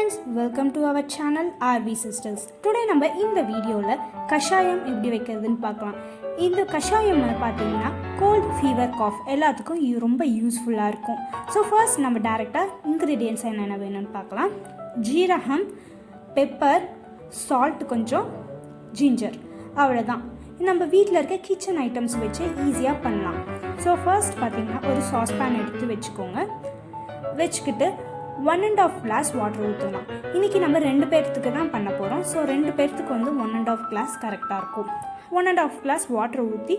friends, welcome to our channel RV Sisters. Today நம்ம இந்த வீடியோல கஷாயம் எப்படி வைக்கிறதுன்னு பார்க்கலாம். இந்த கஷாயம் பார்த்தீங்கன்னா கோல்ட் ஃபீவர் காஃப் எல்லாத்துக்கும் ரொம்ப யூஸ்ஃபுல்லாக இருக்கும். ஸோ ஃபர்ஸ்ட் நம்ம டைரெக்டாக இன்க்ரீடியன்ட்ஸ் என்னென்ன வேணும்னு பார்க்கலாம். ஜீரகம், பெப்பர், சால்ட், கொஞ்சம் ஜிஞ்சர், அவ்வளோதான். நம்ம வீட்டில் இருக்க கிச்சன் ஐட்டம்ஸ் வச்சு ஈஸியாக பண்ணலாம். ஸோ ஃபர்ஸ்ட் பார்த்தீங்கன்னா ஒரு சாஸ்பேன் எடுத்து வச்சுக்கோங்க. வச்சுக்கிட்டு 1.5 glass வாட்டர் ஊற்றலாம். இன்றைக்கி நம்ம 2 பேர்த்துக்கு தான் பண்ண போகிறோம். ஸோ 2 பேர்த்துக்கு 1.5 glass கரெக்டாக இருக்கும். 1.5 glass வாட்டர் ஊற்றி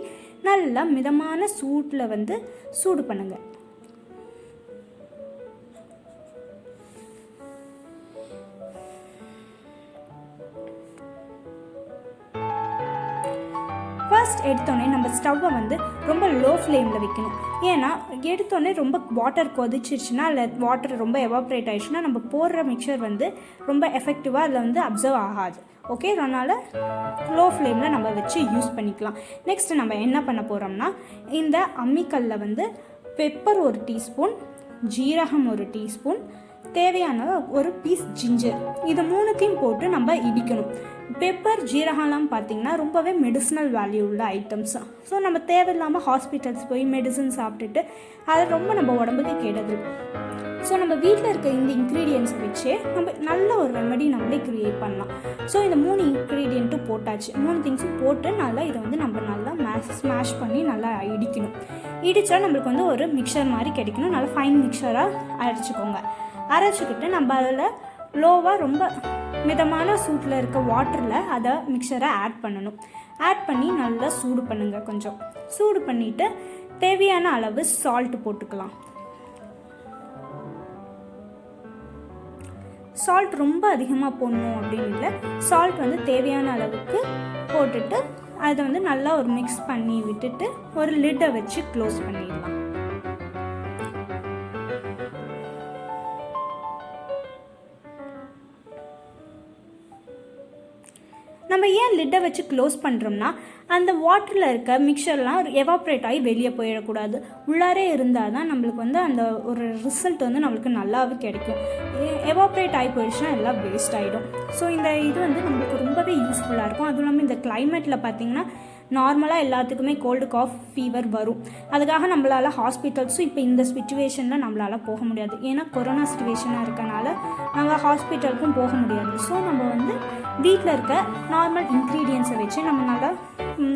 நல்லா மிதமான சூட்டில் சூடு பண்ணுங்கள். ஃபர்ஸ்ட் எடுத்தோடனே நம்ம ஸ்டவ்வை ரொம்ப லோ ஃப்ளேமில் வைக்கணும். ஏன்னா எடுத்தோடனே ரொம்ப வாட்டர் கொதிச்சிருச்சுன்னா இல்லை வாட்டர் ரொம்ப எவாப்ரேட் ஆகிடுச்சுன்னா நம்ம போடுற மிக்சர் ரொம்ப எஃபெக்டிவாக அதில் அப்சர்வ் ஆகாது. ஓகே, அதனால் லோ ஃப்ளேமில் நம்ம வச்சு யூஸ் பண்ணிக்கலாம். நெக்ஸ்ட் நம்ம என்ன பண்ண போகிறோம்னா, இந்த அம்மிக்கல்லில் பெப்பர் 1 டீஸ்பூன், ஜீரகம் 1 டீஸ்பூன், தேவையான ஒரு பீஸ் ஜிஞ்சர், இது 3த்தையும் போட்டு நம்ம இடிக்கணும். பெப்பர், ஜீரகம்லாம் பார்த்திங்கன்னா ரொம்பவே மெடிசினல் வேல்யூ உள்ள ஐட்டம்ஸ். ஸோ நம்ம தேவையில்லாமல் ஹாஸ்பிட்டல்ஸ் போய் மெடிசன் சாப்பிட்டுட்டு அது ரொம்ப நம்ம உடம்புக்கு கெடுது. ஸோ நம்ம வீட்டில் இருக்க இந்த இன்க்ரீடியன்ஸை வச்சே நம்ம நல்ல ஒரு ரெமெடி நம்மளே க்ரியேட் பண்ணலாம். ஸோ இந்த 3 இன்க்ரீடியண்ட்டும் போட்டாச்சு. 3 திங்ஸும் போட்டு நல்லா இதை நம்ம நல்லா ஸ்மாஷ் பண்ணி நல்லா இடிக்கணும். இடித்தா நம்மளுக்கு ஒரு மிக்சர் மாதிரி கிடைக்கணும். நல்லா ஃபைன் மிக்சராக அரைச்சிக்கோங்க. அரைச்சிக்கிட்டு நம்ம அதில் லோவாக ரொம்ப மிதமான சூட்டில் இருக்க வாட்டரில் அதை மிக்சரை ஆட் பண்ணணும். ஆட் பண்ணி நல்லா சூடு பண்ணுங்கள். கொஞ்சம் சூடு பண்ணிவிட்டு தேவையான அளவு சால்ட்டு போட்டுக்கலாம். சால்ட் ரொம்ப அதிகமாக போடணும் அப்படின்னு இல்லை, சால்ட் தேவையான அளவுக்கு போட்டுட்டு அதை நல்லா ஒரு மிக்ஸ் பண்ணி விட்டுட்டு ஒரு லிட்டை வச்சு க்ளோஸ் பண்ணிடலாம். நம்ம ஏன் லிட்டை வச்சு க்ளோஸ் பண்ணுறோம்னா, அந்த வாட்டரில் இருக்க மிக்சர்லாம் எவாப்ரேட் ஆகி வெளியே போயிடக்கூடாது. உள்ளாரே இருந்தால் தான் நம்மளுக்கு அந்த ஒரு ரிசல்ட் நம்மளுக்கு நல்லாவே கிடைக்கும். எவாப்ரேட் ஆகி போயிடுச்சுன்னா எல்லாம் வேஸ்ட் ஆகிடும். ஸோ இந்த இது நம்மளுக்கு ரொம்பவே யூஸ்ஃபுல்லாக இருக்கும். அதுவும் இல்லாமல் இந்த கிளைமேட்டில் பார்த்திங்கன்னா நார்மலாக எல்லாத்துக்குமே கோல்டு காஃப் ஃபீவர் வரும். அதுக்காக நம்மளால் ஹாஸ்பிட்டல்ஸும் இப்போ இந்த சுச்சுவேஷனில் நம்மளால் போக முடியாது. ஏன்னா கொரோனா சுச்சுவேஷனாக இருக்கனால நாங்கள் ஹாஸ்பிட்டலுக்கும் போக முடியாது. ஸோ நம்ம வீட்டில் இருக்க நார்மல் இன்க்ரீடியன்ஸை வச்சு நம்ம நல்லா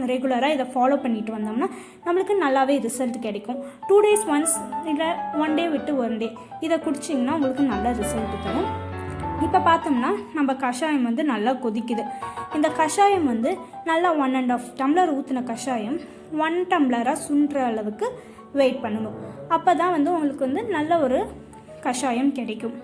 ரெகுலராக இதை ஃபாலோ பண்ணிட்டு வந்தோம்னா நம்மளுக்கு நல்லாவே ரிசல்ட் கிடைக்கும். 2 days ஒன்ஸ் இல்லை 1 day விட்டு 1 day இதை குடிச்சிங்கன்னா உங்களுக்கு நல்ல ரிசல்ட் தரும். இப்போ பார்த்தோம்னா நம்ம கஷாயம் நல்லா கொதிக்குது. இந்த கஷாயம் நல்லா 1.5 டம்ளர் ஊற்றின கஷாயம் 1 டம்ளராக சுண்டுற அளவுக்கு வெயிட் பண்ணணும். அப்போ தான் உங்களுக்கு நல்ல ஒரு கஷாயம் கிடைக்கும்.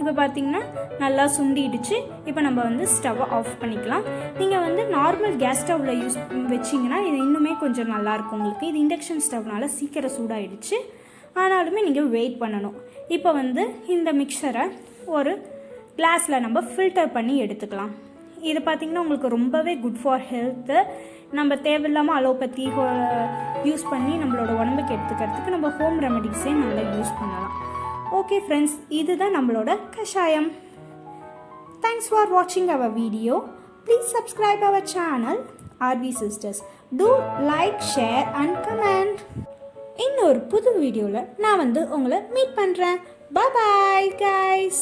இப்போ பார்த்திங்கன்னா நல்லா சுண்டிடுச்சு. இப்போ நம்ம ஸ்டவ்வை ஆஃப் பண்ணிக்கலாம். நீங்கள் நார்மல் கேஸ் ஸ்டவ்வில் யூஸ் வச்சிங்கன்னா இது இன்னுமே கொஞ்சம் நல்லாயிருக்கும் உங்களுக்கு. இது இண்டக்ஷன் ஸ்டவ்னால சீக்கிரம் சூடாகிடுச்சு. ஆனாலுமே நீங்கள் வெயிட் பண்ணணும். இப்போ இந்த மிக்சரை ஒரு கிளாஸில் நம்ம ஃபில்டர் பண்ணி எடுத்துக்கலாம். இது பார்த்திங்கன்னா உங்களுக்கு ரொம்பவே குட் ஃபார் ஹெல்த்து. நம்ம தேவையில்லாமல் அலோபதி யூஸ் பண்ணி நம்மளோட உடம்புக்கு எடுத்துக்கிறதுக்கு நம்ம ஹோம் ரெமெடிஸே நல்லா யூஸ் பண்ணலாம். ஓகே ஃப்ரெண்ட்ஸ், இதுதான் நம்மளோட கஷாயம். தேங்க்ஸ் ஃபார் வாட்சிங் our video. Please subscribe our channel RV Sisters. Do like, share and comment. இன்னொரு புது வீடியோவில் நான் உங்களை மீட் பண்ணுறேன். Bye bye guys.